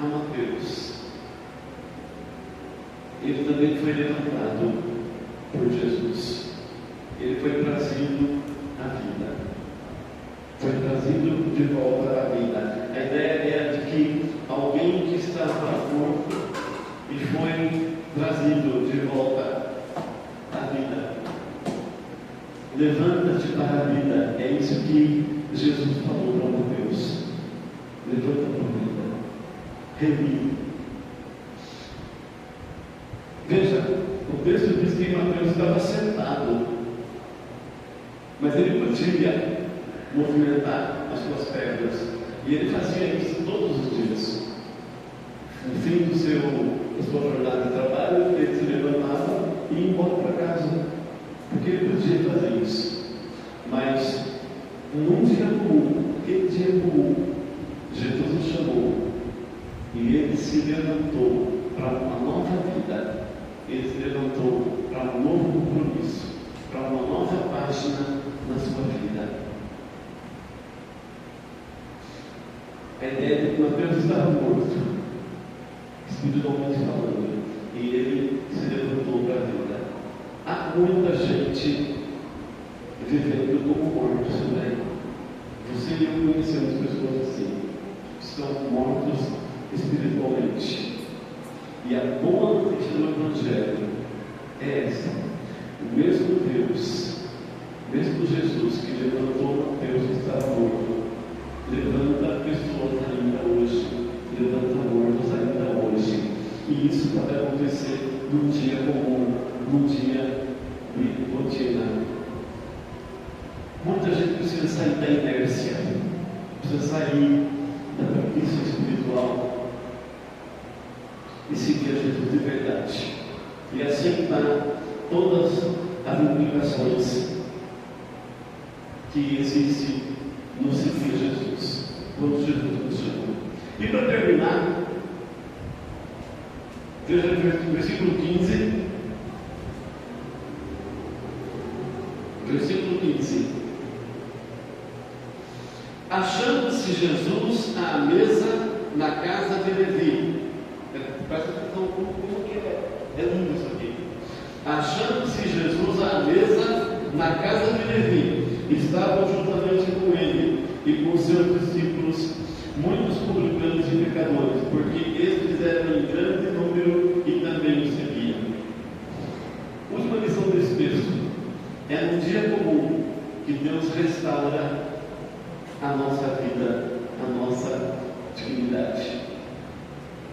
a Mateus, ele também foi levantado por Jesus. Ele foi trazido à vida. Foi trazido de volta à vida. A ideia era de que alguém que estava morto e foi trazido de volta à vida. Levanta-te para a vida. É isso que Jesus falou para Mateus. Levanta para a vida. Revive. Veja, o texto diz que Mateus estava sentado, mas ele podia movimentar as suas pernas, e ele fazia isso todos os dias. No fim da sua jornada de trabalho, ele se levantava e ia embora para casa, porque ele podia fazer isso. Mas num dia comum, aquele dia comum, Jesus o chamou e ele se levantou para uma nova vida. Ele se levantou para um novo compromisso, para uma nova página na sua vida. A ideia de que Mateus estava morto, espiritualmente falando, e ele se levantou para a vida. Há muita gente vivendo como mortos também. Você e eu conhecemos pessoas assim, que estão mortos espiritualmente. E a boa notícia do Evangelho é essa: o mesmo Deus, mesmo Jesus que levantou Mateus que estava morto, levanta pessoas ainda hoje, levanta mortos ainda hoje. E isso pode acontecer num dia comum, num dia de rotina. Muita gente precisa sair da inércia, precisa sair da preguiça espiritual e seguir a Jesus de verdade e aceitar todas as implicações que existem no seguir Jesus, quando Jesus nos chamou. E para terminar, veja o versículo 15. Versículo 15. Achando-se Jesus à mesa na casa de Levi. Presta atenção como que é Jesus à mesa na casa de Levi. Estavam juntamente com ele e com seus discípulos muitos publicanos e pecadores, porque estes eram em grande número e também o seguiam. Última lição desse texto: é num dia comum que Deus restaura a nossa vida, a nossa dignidade.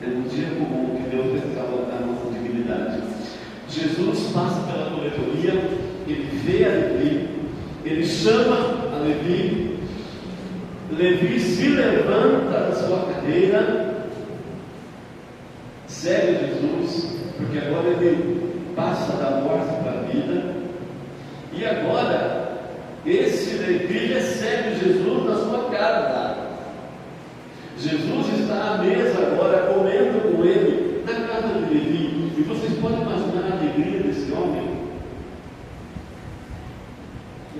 É num dia comum que Deus restaura a nossa dignidade. Jesus passa pela coletoria, ele vê a Levi, ele chama a Levi, Levi se levanta da sua cadeira, segue Jesus, porque agora ele passa da morte para a vida, e agora esse Levi recebe Jesus na sua casa. Jesus está à mesa agora, comendo com ele na casa de Levi, e vocês podem imaginar a alegria desse homem.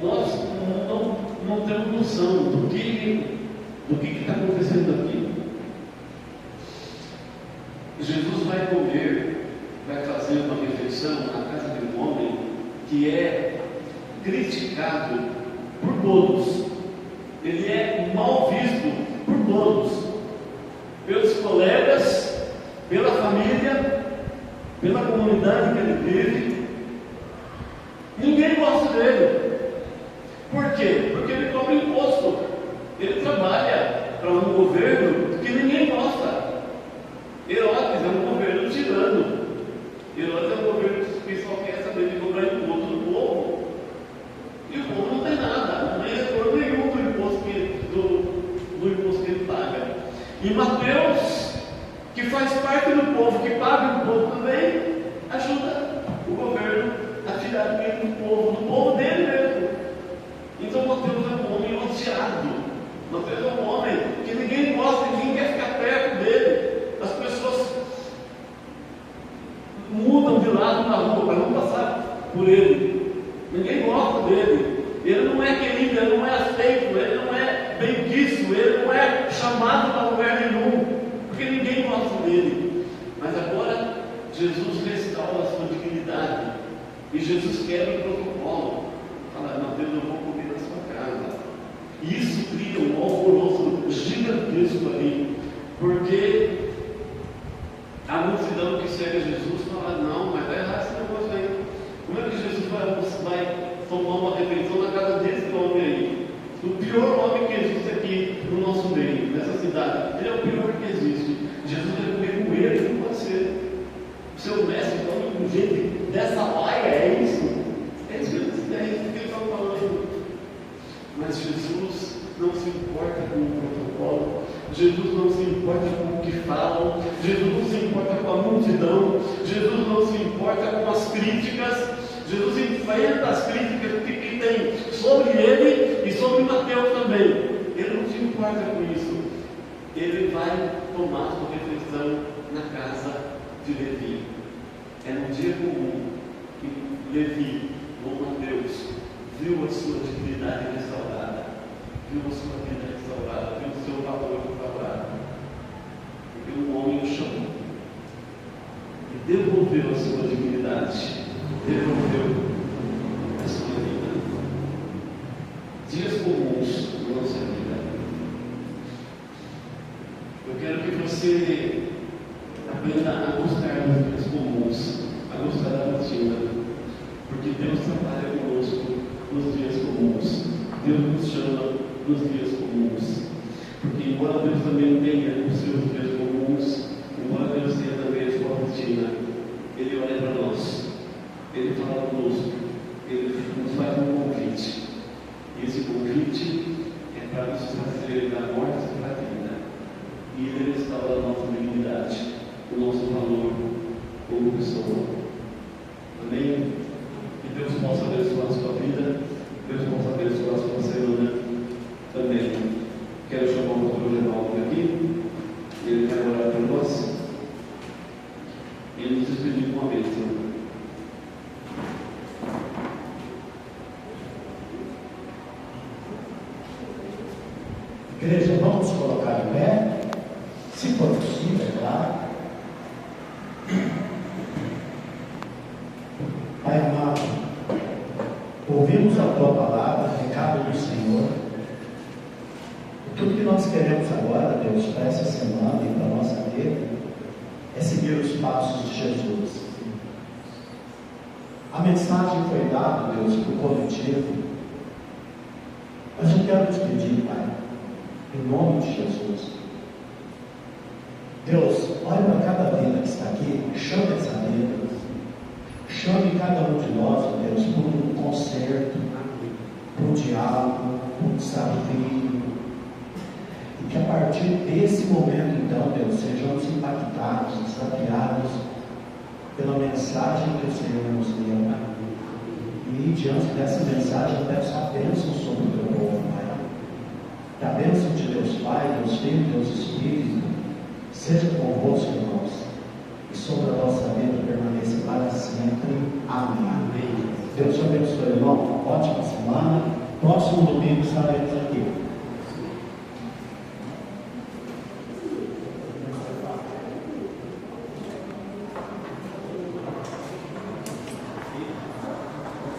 Nós não temos noção do que está acontecendo aqui. Jesus vai comer, vai fazer uma refeição na casa de um homem que é criticado por todos. Ele é mal visto por todos, pelos colegas, pela família, pela comunidade que ele vive. Ninguém gosta dele. Por quê? Porque ele cobra imposto. Ele trabalha para um governo que ninguém gosta. Herodes é um governo tirano. Herodes é um governo que só quer saber de cobrar imposto do povo. E o povo não tem nada, não tem retorno nenhum do imposto que ele paga. E Mateus, que faz parte do povo, que paga o povo também, ajuda o governo a tirar dinheiro do povo dele mesmo. Então Mateus é um homem odiado. Mateus é um homem que ninguém gosta, ninguém quer ficar perto dele. As pessoas mudam de lado na rua para não passar por ele. Ninguém gosta dele. Ele não é querido, ele não é aceito, ele não é benquisto, ele não é chamado para lugar nenhum, porque ninguém gosta dele. Mas agora Jesus restaura a sua dignidade, e Jesus quebra o protocolo. Fala: Mateus, eu vou comer na sua casa. E isso cria um alvoroço gigantesco ali, porque a multidão que segue Jesus fala: não, mas vai errar esse negócio aí. Como é que Jesus vai tomar uma refeição na casa desse homem aí? O pior homem que existe aqui no nosso meio, nessa cidade. Ele é o pior que existe. Jesus vai comer com ele, não pode ser. O seu mestre come com gente dessa laia, é isso? É isso que ele está falando. Mas Jesus não se importa com o protocolo. Jesus não se importa com o que falam. Jesus não se importa com a multidão. Jesus não se importa com as críticas. Jesus enfrenta as críticas que tem sobre ele e sobre Mateus também. Ele não se importa com isso. Ele vai tomar sua refeição na casa de Levi. É um dia comum que Levi, ou Mateus, viu a sua dignidade restaurada, viu a sua vida restaurada, viu o seu valor restaurado. Porque um homem o chamou e devolveu a sua dignidade, devolveu a sua vida. Dias comuns na nossa vida. Eu quero que você aprenda a gostar dos dias comuns, a gostar da rotina, porque Deus trabalha conosco nos dias comuns. Deus nos chama nos dias comuns. Porque embora Deus também tenha os seus dias comuns, embora Deus tenha também a sua rotina, Ele olha para nós, Ele fala conosco, Ele nos faz um convite. E esse convite é para nos trazer da morte para a vida. E Ele restaura a nossa dignidade, o nosso valor como pessoa. Amém? Que Deus possa abençoar a sua vida, Deus possa abençoar a sua semana também. Quero chamar o pastor Geraldo aqui, ele vai orar por nós e nos despedir com uma bênção. Igreja, vamos colocar em pé, se for possível, é claro. Pai amado, ouvimos a tua palavra, recado do Senhor. E tudo que nós queremos agora, Deus, para essa semana e para a nossa vida, é seguir os passos de Jesus. A mensagem foi dada, Deus, para o coletivo. Mas eu quero te pedir, Pai, em nome de Jesus. Deus, olha para cada vida que está aqui, chame essa vida. Chame cada um de nós, Deus, para um concerto, para um diálogo, para um desafio. E que a partir desse momento, então, Deus, sejamos impactados, desafiados pela mensagem que o Senhor nos deu. E diante dessa mensagem, eu peço a bênção sobre o teu povo, Pai. Que a bênção de Deus Pai, Deus Filho, Deus Espírito, seja convosco, irmãos, e sobre a nossa vida permaneça para sempre. Amém. Deus te abençoe, irmão. Ótima semana. Próximo domingo estaremos aqui.